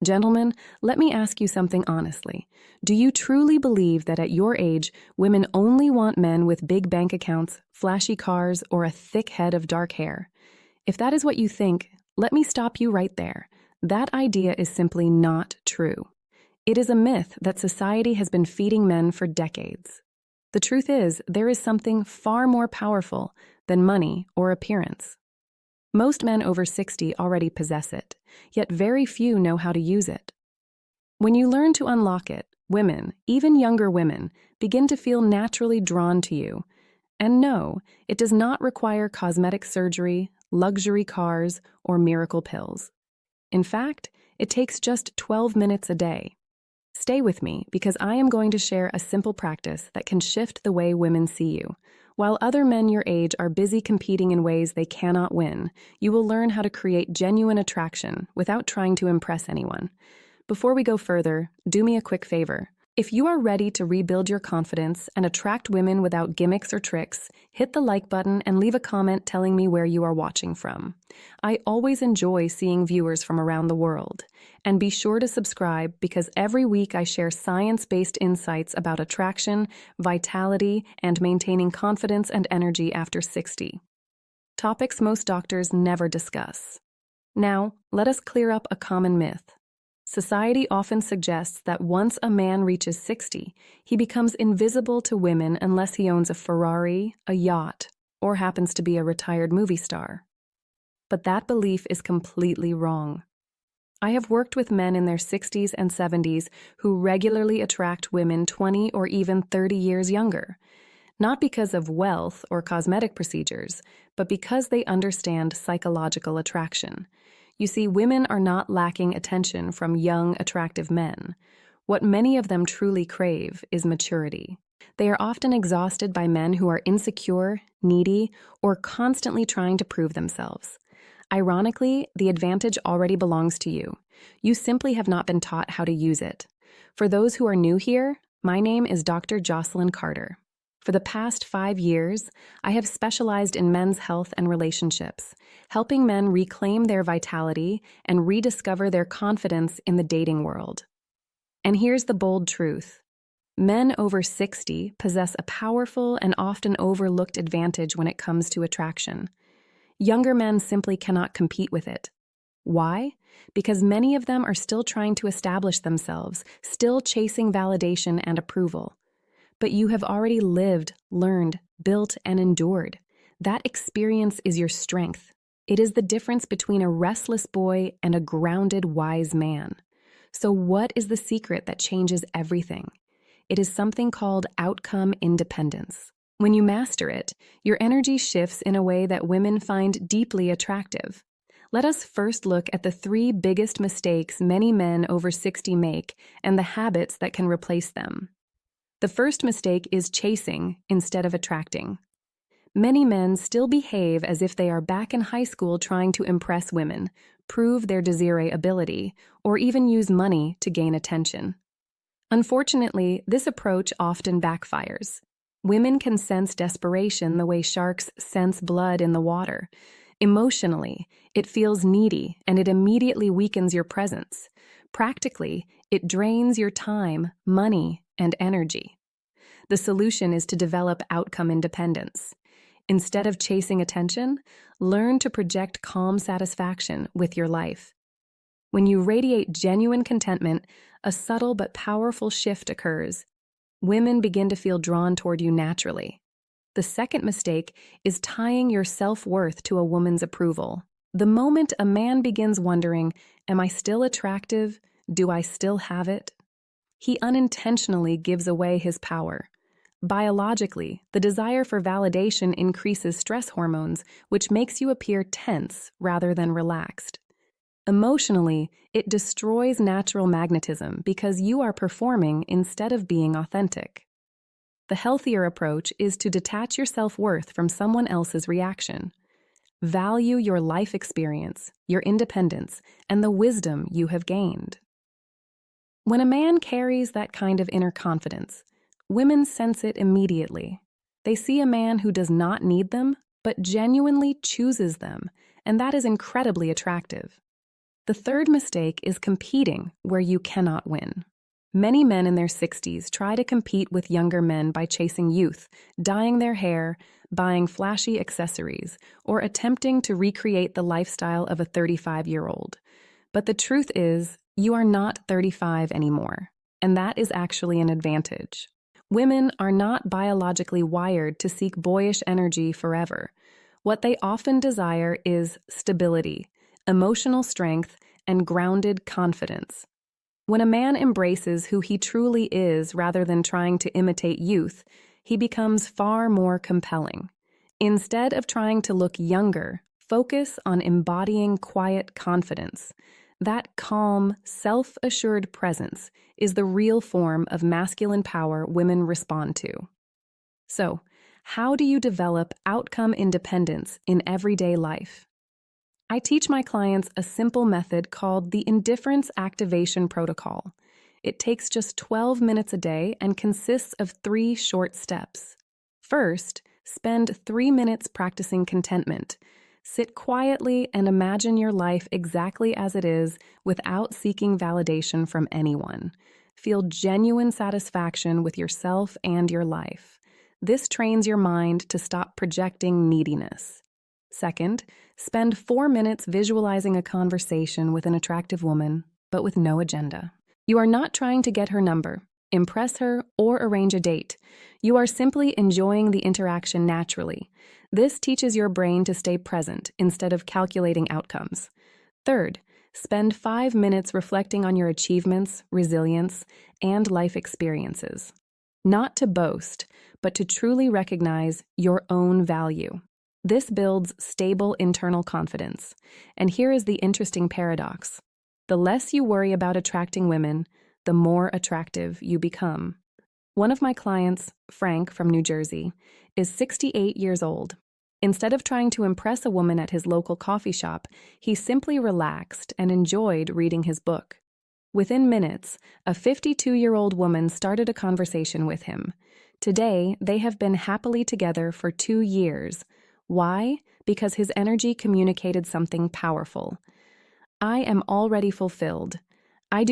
Gentlemen, let me ask you something honestly. Do you truly believe that at your age, women only want men with big bank accounts, flashy cars, or a thick head of dark hair? If that is what you think, let me stop you right there. That idea is simply not true. It is a myth that society has been feeding men for decades. The truth is, there is something far more powerful than money or appearance. Most men over 60 already possess it, yet very few know how to use it. When you learn to unlock it, women, even younger women, begin to feel naturally drawn to you. And no, it does not require cosmetic surgery, luxury cars, or miracle pills. In fact, it takes just 12 minutes a day. Stay with me because I am going to share a simple practice that can shift the way women see you. While other men your age are busy competing in ways they cannot win, you will learn how to create genuine attraction without trying to impress anyone. Before we go further, do me a quick favor. If you are ready to rebuild your confidence and attract women without gimmicks or tricks, hit the like button and leave a comment telling me where you are watching from. I always enjoy seeing viewers from around the world. And be sure to subscribe because every week I share science-based insights about attraction, vitality, and maintaining confidence and energy after 60. Topics most doctors never discuss. Now, let us clear up a common myth. Society often suggests that once a man reaches 60, he becomes invisible to women unless he owns a Ferrari, a yacht, or happens to be a retired movie star. But that belief is completely wrong. I have worked with men in their 60s and 70s who regularly attract women 20 or even 30 years younger, not because of wealth or cosmetic procedures, but because they understand psychological attraction. You see, women are not lacking attention from young, attractive men. What many of them truly crave is maturity. They are often exhausted by men who are insecure, needy, or constantly trying to prove themselves. Ironically, the advantage already belongs to you. You simply have not been taught how to use it. For those who are new here, my name is Dr. Jocelyn Carter. For the past 5 years, I have specialized in men's health and relationships, helping men reclaim their vitality and rediscover their confidence in the dating world. And here's the bold truth. Men over 60 possess a powerful and often overlooked advantage when it comes to attraction. Younger men simply cannot compete with it. Why? Because many of them are still trying to establish themselves, still chasing validation and approval. But you have already lived, learned, built, and endured. That experience is your strength. It is the difference between a restless boy and a grounded, wise man. So what is the secret that changes everything? It is something called outcome independence. When you master it, your energy shifts in a way that women find deeply attractive. Let us first look at the 3 biggest mistakes many men over 60 make and the habits that can replace them. The first mistake is chasing instead of attracting. Many men still behave as if they are back in high school trying to impress women, prove their desirability, or even use money to gain attention. Unfortunately, this approach often backfires. Women can sense desperation the way sharks sense blood in the water. Emotionally, it feels needy and it immediately weakens your presence. Practically, it drains your time, money, and energy. The solution is to develop outcome independence. Instead of chasing attention, learn to project calm satisfaction with your life. When you radiate genuine contentment, a subtle but powerful shift occurs. Women begin to feel drawn toward you naturally. The second mistake is tying your self-worth to a woman's approval. The moment a man begins wondering, am I still attractive? Do I still have it? He unintentionally gives away his power. Biologically, the desire for validation increases stress hormones, which makes you appear tense rather than relaxed. Emotionally, it destroys natural magnetism because you are performing instead of being authentic. The healthier approach is to detach your self-worth from someone else's reaction. Value your life experience, your independence, and the wisdom you have gained. When a man carries that kind of inner confidence, women sense it immediately. They see a man who does not need them, but genuinely chooses them, and that is incredibly attractive. The third mistake is competing where you cannot win. Many men in their 60s try to compete with younger men by chasing youth, dyeing their hair, buying flashy accessories, or attempting to recreate the lifestyle of a 35-year-old. But the truth is, you are not 35 anymore, and that is actually an advantage. Women are not biologically wired to seek boyish energy forever. What they often desire is stability, emotional strength, and grounded confidence. When a man embraces who he truly is rather than trying to imitate youth, he becomes far more compelling. Instead of trying to look younger, focus on embodying quiet confidence. That calm, self-assured presence is the real form of masculine power women respond to. So, how do you develop outcome independence in everyday life? I teach my clients a simple method called the Indifference Activation Protocol. It takes just 12 minutes a day and consists of 3 short steps. First, spend 3 minutes practicing contentment. Sit quietly and imagine your life exactly as it is without seeking validation from anyone. Feel genuine satisfaction with yourself and your life. This trains your mind to stop projecting neediness. Second, spend 4 minutes visualizing a conversation with an attractive woman, but with no agenda. You are not trying to get her number, impress her, or arrange a date. You are simply enjoying the interaction naturally. This teaches your brain to stay present instead of calculating outcomes. Third, spend 5 minutes reflecting on your achievements, resilience, and life experiences. Not to boast, but to truly recognize your own value. This builds stable internal confidence. And here is the interesting paradox. The less you worry about attracting women, the more attractive you become. One of my clients, Frank from New Jersey, is 68 years old. Instead of trying to impress a woman at his local coffee shop, he simply relaxed and enjoyed reading his book. Within minutes, a 52-year-old woman started a conversation with him. Today, they have been happily together for 2 years. Why? Because his energy communicated something powerful. I am already fulfilled. I do